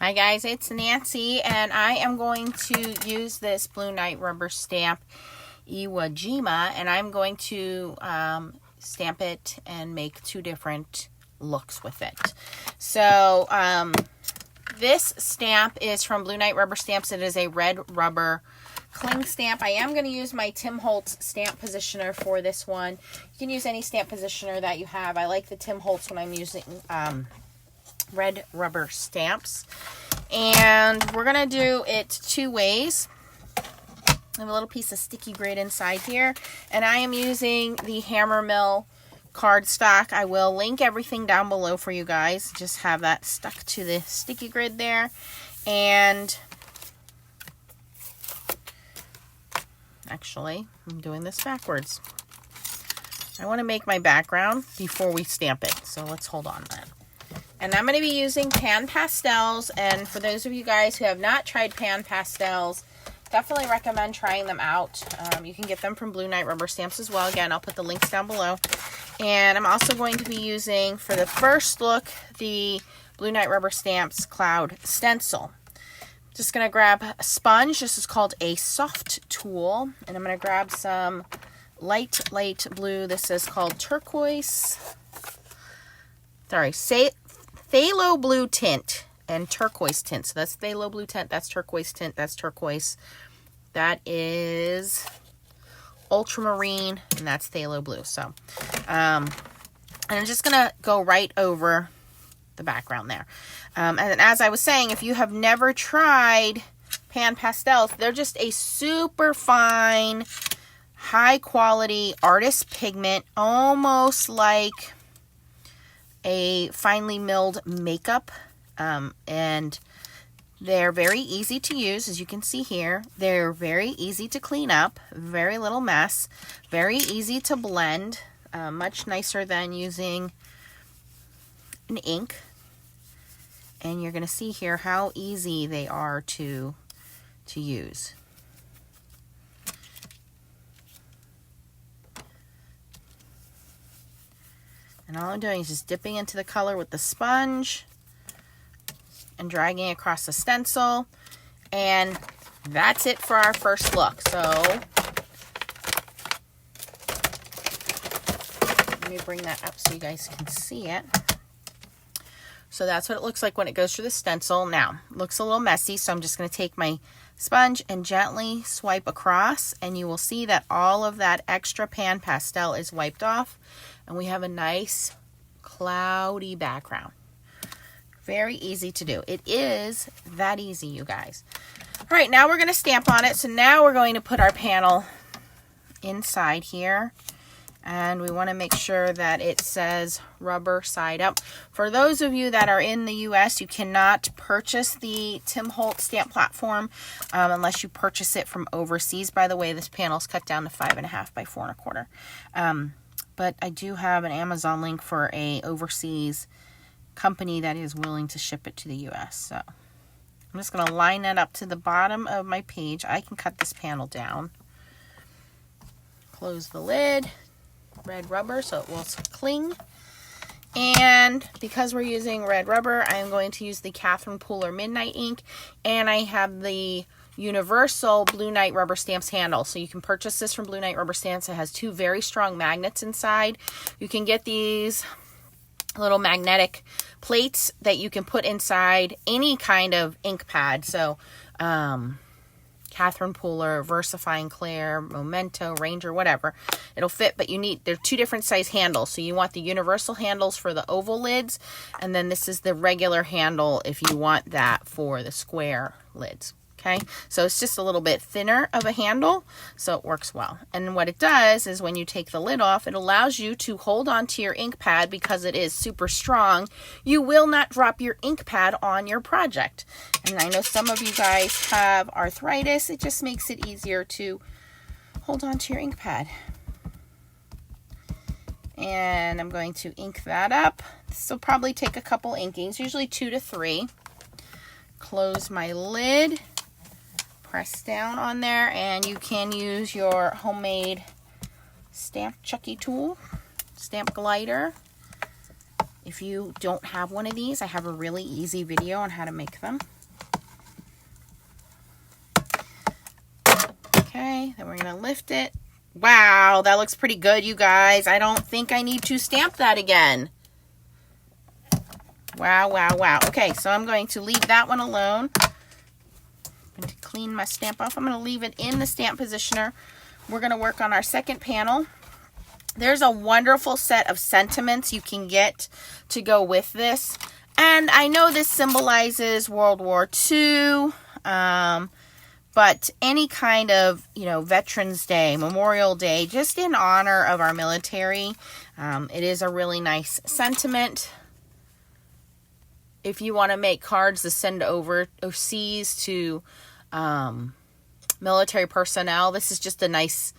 Hi guys, it's Nancy, and I am going to use this Blue Night rubber stamp Jima, and I'm going to stamp it and make two different looks with it. So this stamp is from Blue Night Rubber Stamps. It is a red rubber cling stamp. I am going to use my Tim Holtz stamp positioner for this one. You can use any stamp positioner that you have. I like the Tim Holtz when I'm using red rubber stamps. And we're going to do it two ways. I have a little piece of sticky grid inside here, and I am using the Hammermill cardstock. I will link everything down below for you guys. Just have that stuck to the sticky grid there. And actually, I'm doing this backwards. I want to make my background before we stamp it, so let's hold on then. And I'm going to be using pan pastels, and for those of you guys who have not tried pan pastels, definitely recommend trying them out. You can get them from Blue Night Rubber Stamps as well. Again, I'll put the links down below. And I'm also going to be using, for the first look, the Blue Night Rubber Stamps Cloud Stencil. Just going to grab a sponge. This is called a soft tool. And I'm going to grab some light blue. This is called turquoise. Sorry, phthalo blue tint and turquoise tint. So that's phthalo blue tint, that's turquoise tint, that's turquoise. That is ultramarine, and that's phthalo blue. So, and I'm just going to go right over the background there. And as I was saying, if you have never tried pan pastels, they're just a super fine, high quality artist pigment, almost like a finely milled makeup, and they're very easy to use. As you can see here, they're very easy to clean up, very little mess, very easy to blend, much nicer than using an ink. And you're going to see here how easy they are to use. And all I'm doing is just dipping into the color with the sponge and dragging it across the stencil. And that's it for our first look. So let me bring that up so you guys can see it. So that's what it looks like when it goes through the stencil. Now, it looks a little messy, so I'm just going to take my sponge and gently swipe across, and you will see that all of that extra pan pastel is wiped off. And we have a nice cloudy background. Very easy to do. It is that easy, you guys. All right, now we're going to stamp on it. So now we're going to put our panel inside here. And we want to make sure that it says rubber side up. For those of you that are in the US, you cannot purchase the Tim Holtz stamp platform unless you purchase it from overseas. By the way, this panel is cut down to 5.5 by 4.25. But I do have an Amazon link for a overseas company that is willing to ship it to the US. So I'm just going to line that up to the bottom of my page. I can cut this panel down. Close the lid. Red rubber so it will cling. And because we're using red rubber, I'm going to use the Catherine Pooler Midnight ink. And I have the Universal Blue Night Rubber Stamps handle. So you can purchase this from Blue Night Rubber Stamps. It has two very strong magnets inside. You can get these little magnetic plates that you can put inside any kind of ink pad. So Catherine Pooler, Versifying Claire, Memento, Ranger, whatever. It'll fit, but they're two different size handles. So you want the universal handles for the oval lids, and then this is the regular handle if you want that for the square lids. Okay, so it's just a little bit thinner of a handle, so it works well. And what it does is when you take the lid off, it allows you to hold on to your ink pad because it is super strong. You will not drop your ink pad on your project. And I know some of you guys have arthritis. It just makes it easier to hold on to your ink pad. And I'm going to ink that up. This will probably take a couple inkings, usually 2 to 3. Close my lid. Press down on there, and you can use your homemade stamp chucky tool, stamp glider, If you don't have one of these, I have a really easy video on how to make them. Okay, then we're going to lift it. Wow, that looks pretty good, you guys. I don't think I need to stamp that again. Wow, wow, wow. Okay, so I'm going to leave that one alone. I'm going to clean my stamp off. I'm going to leave it in the stamp positioner. We're going to work on our second panel. There's a wonderful set of sentiments you can get to go with this. And I know this symbolizes World War II, but any kind of, Veterans Day, Memorial Day, just in honor of our military, it is a really nice sentiment. If you want to make cards to send overseas to military personnel, this is just a nice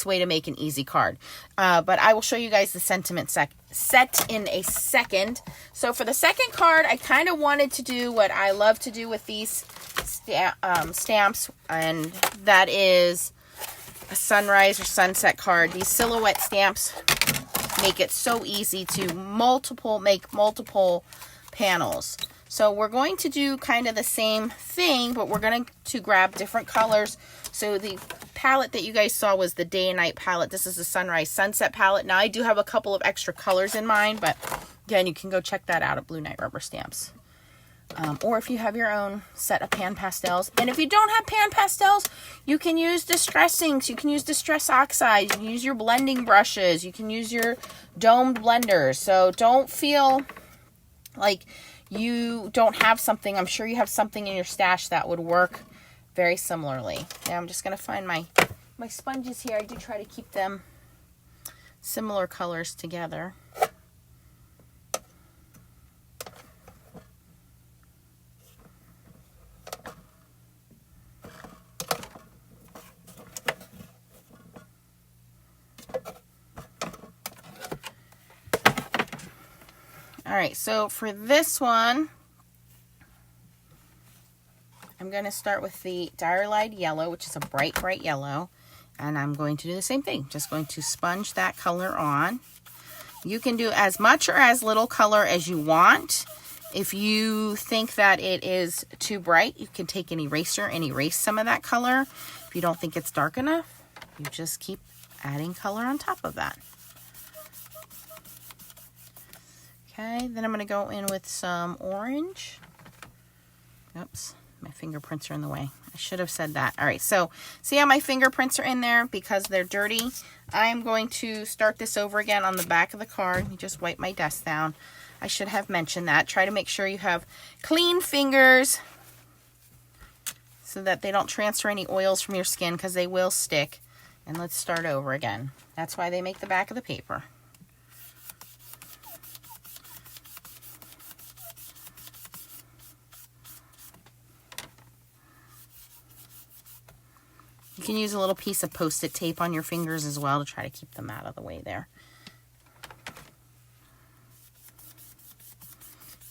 way to make an easy card. But I will show you guys the sentiment set in a second. So for the second card, I kind of wanted to do what I love to do with these stamps, and that is a sunrise or sunset card. These silhouette stamps make it so easy to make multiple panels. So we're going to do kind of the same thing, but we're going to grab different colors. So the palette that you guys saw was the day and night palette. This is the sunrise sunset palette. Now I do have a couple of extra colors in mind, but again, you can go check that out at Blue Night Rubber Stamps. Or if you have your own set of pan pastels. And if you don't have pan pastels, you can use distress inks. You can use distress oxides. You can use your blending brushes. You can use your domed blenders. So don't feel like you don't have something. I'm sure you have something in your stash that would work very similarly. Now I'm just going to find my sponges here. I do try to keep them similar colors together. All right, so for this one, I'm going to start with the Diarlied Yellow, which is a bright, bright yellow. And I'm going to do the same thing. Just going to sponge that color on. You can do as much or as little color as you want. If you think that it is too bright, you can take an eraser and erase some of that color. If you don't think it's dark enough, you just keep adding color on top of that. Okay, then I'm going to go in with some orange. Oops, my fingerprints are in the way. I should have said that. All right, so see how my fingerprints are in there because they're dirty? I'm going to start this over again on the back of the card. You just wipe my desk down. I should have mentioned that. Try to make sure you have clean fingers so that they don't transfer any oils from your skin because they will stick. And let's start over again. That's why they make the back of the paper. You can use a little piece of Post-it tape on your fingers as well to try to keep them out of the way there.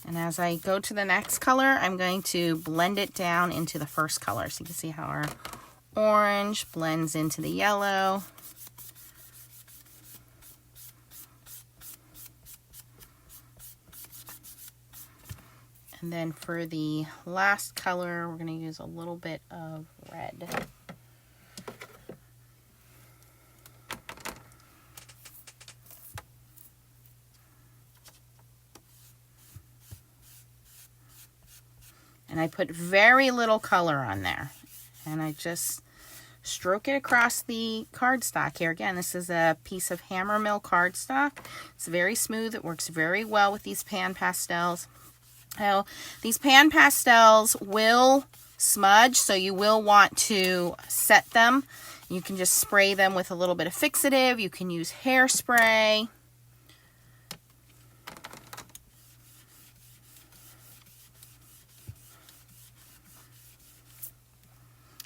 And as I go to the next color, I'm going to blend it down into the first color. So you can see how our orange blends into the yellow. And then for the last color, we're going to use a little bit of red. And I put very little color on there. And I just stroke it across the cardstock here. Again, this is a piece of Hammer Mill cardstock. It's very smooth. It works very well with these pan pastels. Now, these pan pastels will smudge, so you will want to set them. You can just spray them with a little bit of fixative. You can use hairspray.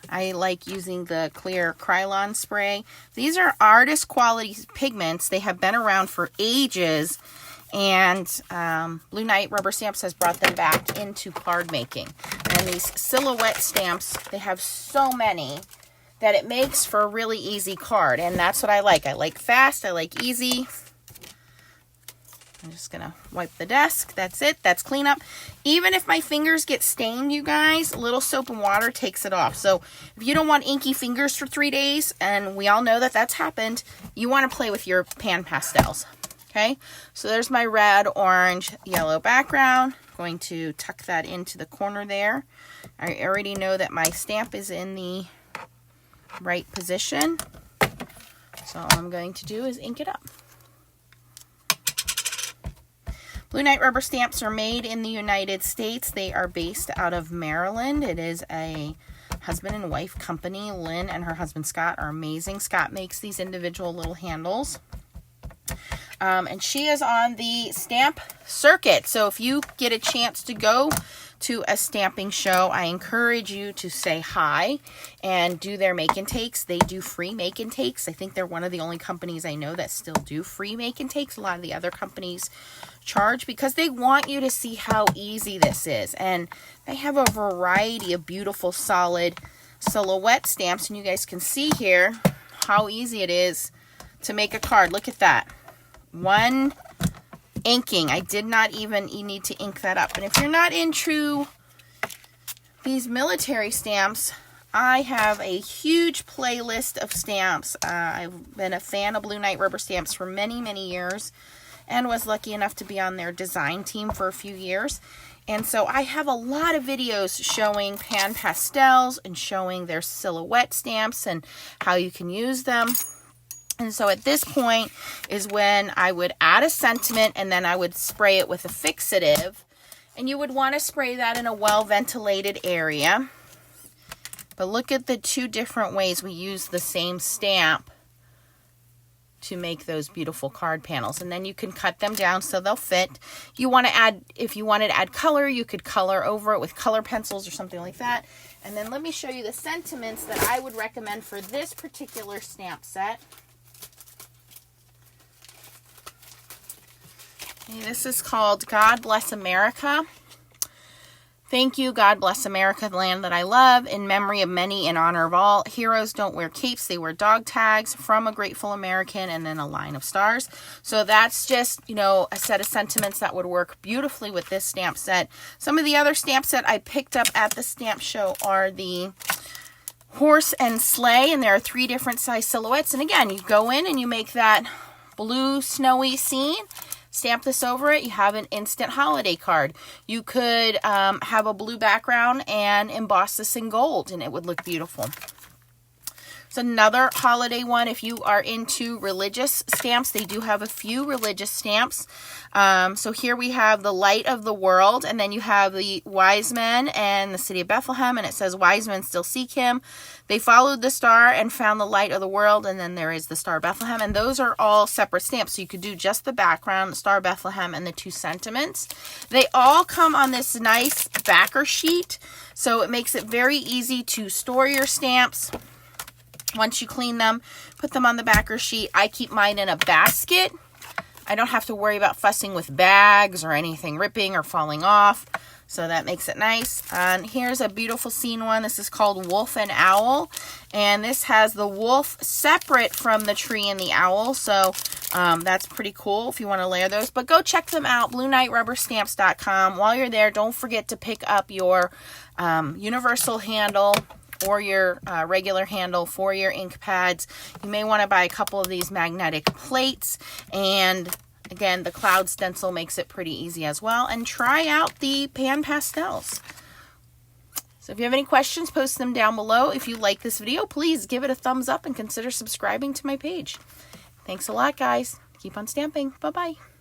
I like using the clear Krylon spray. These are artist quality pigments. They have been around for ages, and Blue Night Rubber Stamps has brought them back into card making. And these silhouette stamps, they have so many that it makes for a really easy card, and that's what I like. I like fast, I like easy. I'm just going to wipe the desk. That's it. That's cleanup. Even if my fingers get stained, you guys, a little soap and water takes it off. So if you don't want inky fingers for 3 days, and we all know that that's happened, you want to play with your pan pastels. Okay, so there's my red, orange, yellow background. I'm going to tuck that into the corner there. I already know that my stamp is in the right position. So all I'm going to do is ink it up. Blue Knight rubber stamps are made in the United States. They are based out of Maryland. It is a husband and wife company. Lynn and her husband Scott are amazing. Scott makes these individual little handles. And she is on the stamp circuit. So if you get a chance to go to a stamping show, I encourage you to say hi and do their make and takes. They do free make and takes. I think they're one of the only companies I know that still do free make and takes. A lot of the other companies charge because they want you to see how easy this is. And they have a variety of beautiful solid silhouette stamps, and you guys can see here how easy it is to make a card. Look at that. One inking. I did not even need to ink that up. And if you're not into these military stamps, I have a huge playlist of stamps. I've been a fan of Blue Knight rubber stamps for many, many years and was lucky enough to be on their design team for a few years. And so I have a lot of videos showing pan pastels and showing their silhouette stamps and how you can use them. And so at this point is when I would add a sentiment, and then I would spray it with a fixative. And you would want to spray that in a well-ventilated area. But look at the two different ways we use the same stamp to make those beautiful card panels. And then you can cut them down so they'll fit. You want to add, if you wanted to add color, you could color over it with color pencils or something like that. And then let me show you the sentiments that I would recommend for this particular stamp set. Okay, this is called God Bless America. Thank you, God bless America, the land that I love, in memory of many, in honor of all. Heroes don't wear capes, they wear dog tags, from a grateful American, and then a line of stars. So that's just, you know, a set of sentiments that would work beautifully with this stamp set. Some of the other stamp set I picked up at the stamp show are the horse and sleigh, and there are 3 different size silhouettes. And again, you go in and you make that blue snowy scene. Stamp this over it, you have an instant holiday card. You could have a blue background and emboss this in gold, and it would look beautiful. It's another holiday one. If you are into religious stamps, they do have a few religious stamps. So here we have the light of the world, and then you have the wise men and the city of Bethlehem, and it says wise men still seek him. They followed the star and found the light of the world, and then there is the Star of Bethlehem, and those are all separate stamps. So you could do just the background, the Star of Bethlehem, and the 2 sentiments. They all come on this nice backer sheet, so it makes it very easy to store your stamps. Once you clean them, put them on the backer sheet. I keep mine in a basket. I don't have to worry about fussing with bags or anything ripping or falling off. So that makes it nice. And here's a beautiful scene one. This is called Wolf and Owl. And this has the wolf separate from the tree and the owl. So that's pretty cool if you want to layer those. But go check them out, BlueKnightRubberStamps.com. While you're there, don't forget to pick up your universal handle or your regular handle for your ink pads. You may want to buy a couple of these magnetic plates, and again, the cloud stencil makes it pretty easy as well. And try out the pan pastels. So if you have any questions, post them down below. If you like this video, please give it a thumbs up and consider subscribing to my page. Thanks a lot, guys. Keep on stamping. Bye-bye.